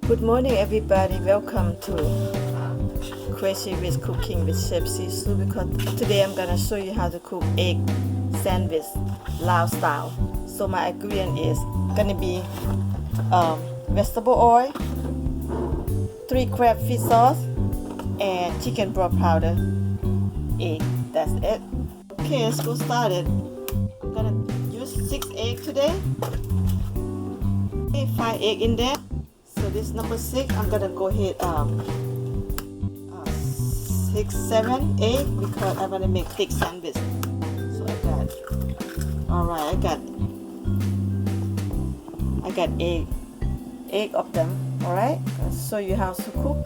Good morning, everybody. Welcome to Crazy with Cooking with Chef Sisu. Because today I'm gonna show you how to cook egg sandwich Lao style. So my ingredient is gonna be vegetable oil, 3 crab fish sauce, and chicken broth powder, egg. That's it. Okay, let's go started. I'm gonna use 6 eggs today. Okay, 5 egg in there. So this number 6, I'm gonna go ahead 6, 7, 8 because I'm gonna make thick sandwich. So I got egg of them. Alright, I'll show you how to cook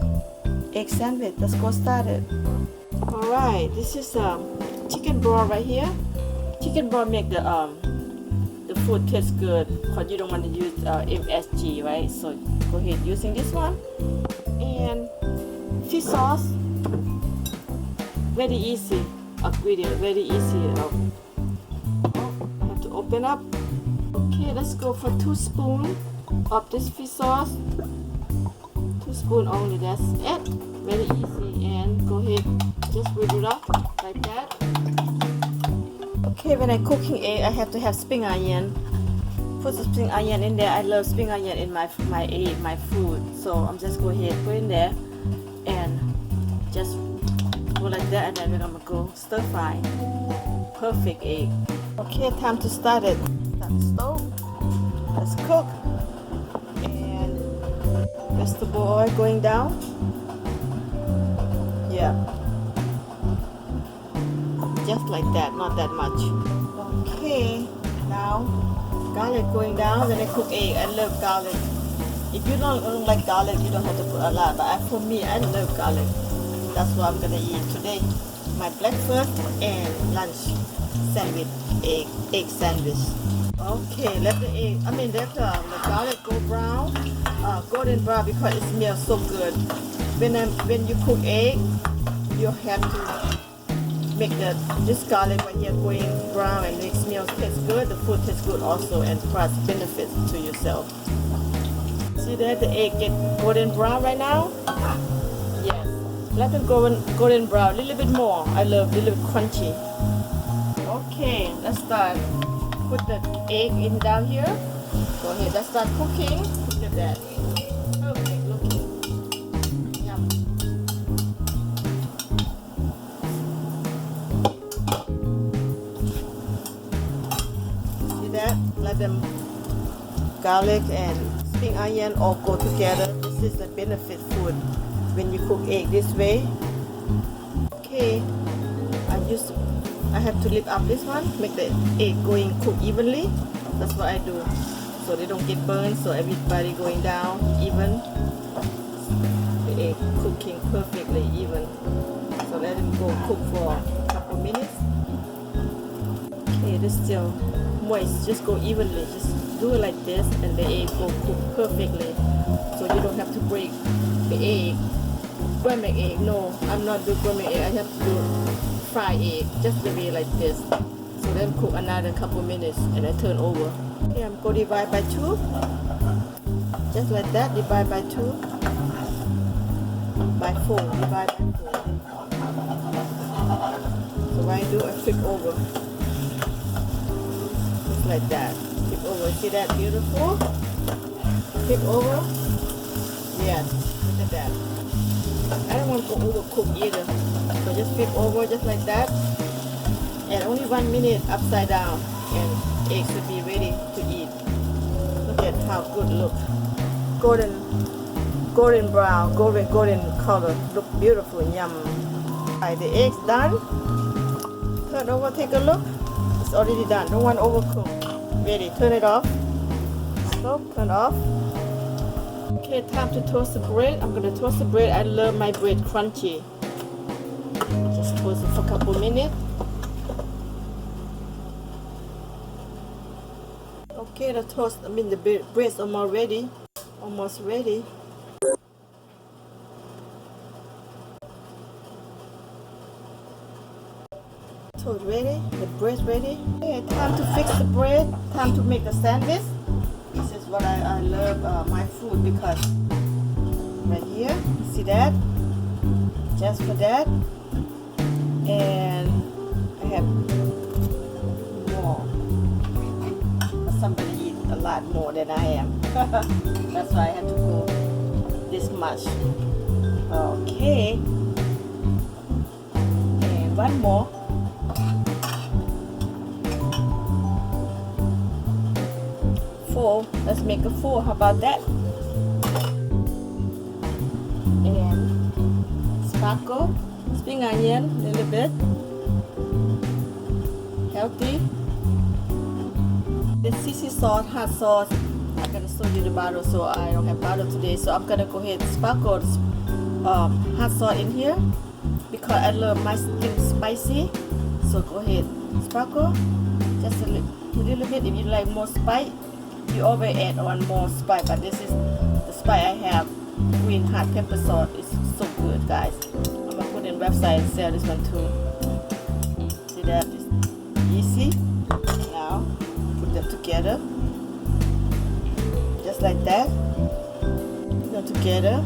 egg sandwich. Let's go started. Alright, this is chicken broth right here. Chicken broth make the food taste good because you don't want to use MSG, right? So go ahead using this one. And fish sauce, very easy ingredient, very easy. I have to open up. Okay, let's go for 2 spoons of this fish sauce. 2 spoons only, that's it. Very easy. And go ahead, just whip it up like that. Okay, when I'm cooking egg, I have to have spring onion. Put the spring onion in there. I love spring onion in my food. So I'm just go ahead, put in there, and just go like that, and then we're gonna go stir fry. Perfect egg. Okay, time to start it. Start the stove. Let's cook. And vegetable oil going down. Yeah. Just like that, not that much. Okay, now garlic going down. When I cook egg, I love garlic. If you don't like garlic, you don't have to put a lot, but for me, I love garlic. That's what I'm gonna eat today. My breakfast and lunch sandwich, egg sandwich. Okay, let the garlic go brown, golden brown, because it smells so good. When you cook egg, you have to make this garlic right here going brown, and it smells taste good. The food tastes good also, and plus benefits to yourself. See that the egg get golden brown right now? Yes. Let it go golden brown. A little bit more. I love a little bit crunchy. Okay, let's start. Put the egg in down here. Go ahead. Let's start cooking. Look at that. Perfect looking. Yum. Let them garlic and spring onion all go together. This is the benefit food when you cook egg this way. Okay, I have to lift up this one, make the egg going cook evenly. That's what I do, so they don't get burned. So everybody going down even. The egg cooking perfectly even. So let it go cook for a couple minutes. Okay, this still moist, just go evenly, just do it like this, and the egg will cook perfectly, so you don't have to break the egg. Gourmet egg, no, I'm not doing gourmet egg. I have to do fried egg, just the way like this. So then cook another couple minutes, and I turn over. Okay, I'm going to divide by 2, just like that. Divide by 2, by 4, divide by 4. So what I do, I flip over. Like that. Flip over. See that? Beautiful. Flip over. Yes. Look at that. I don't want to overcook either. So just flip over just like that. And only 1 minute upside down, and eggs should be ready to eat. Look at how good look. Golden brown, golden color. Look beautiful. Yum. Alright, the eggs done. Turn over. Take a look. It's already done. Don't want to overcook. Ready. Turn it off. Stop. Turn off. Okay, time to toast the bread. I'm gonna toast the bread. I love my bread crunchy. Just toast it for a couple minutes. Okay, the bread's almost ready. Almost ready. Toast ready, the bread's ready. Okay, time to fix the bread, time to make the sandwich. This is what I love my food because right here. See that? Just for that. And I have more. But somebody eat a lot more than I am. That's why I have to go this much. Okay. And one more. Four. Let's make a four. How about that? And sparkle, spring onion, a little bit. Healthy. The sissy sauce, hot sauce. I'm gonna show you the bottle, so I don't have bottle today. So I'm gonna go ahead and sparkle hot sauce in here because I love my things spicy. So go ahead, sparkle just a little bit. If you like more spice, you always add on more spice. But this is the spice I have. Green hot pepper sauce is so good, guys. I'm gonna put in website and sell this one too. See that? It's easy. Now put them together, just like that. Put them together.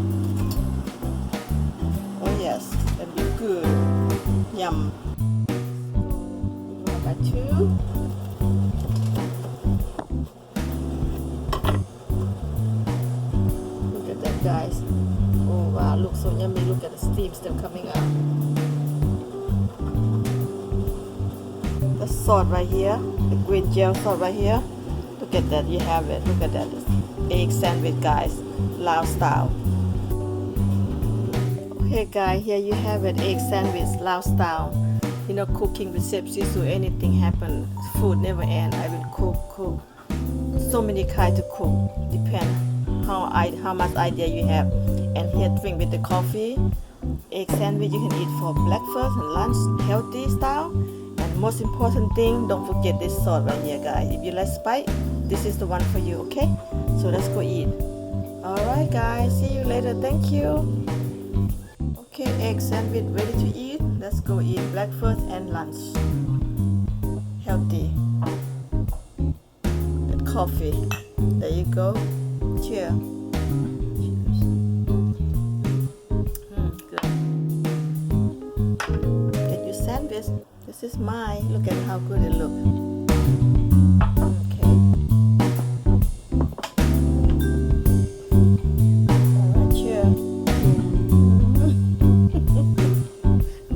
Oh yes, that'll be good. Yum. Number two. Look at that, guys. Oh wow, looks so yummy. Look at the steam still coming out. The salt right here, the green gel salt right here. Look at that, you have it. Look at that. It's egg sandwich, guys, Lao style. Okay guys, here you have it, egg sandwich, Lao style. You know, cooking with Sepsi, so anything happen, food never end. I will cook. So many kinds to cook, depend how much idea you have. And here drink with the coffee, egg sandwich you can eat for breakfast and lunch, healthy style. And most important thing, don't forget this salt right here, guys. If you like spice, this is the one for you, okay? So let's go eat. Alright guys, see you later. Thank you. Okay, egg sandwich ready to eat. Let's go eat breakfast and lunch. Healthy. And coffee. There you go. Cheers. Good. Get your sandwich. This is mine. Look at how good it looks.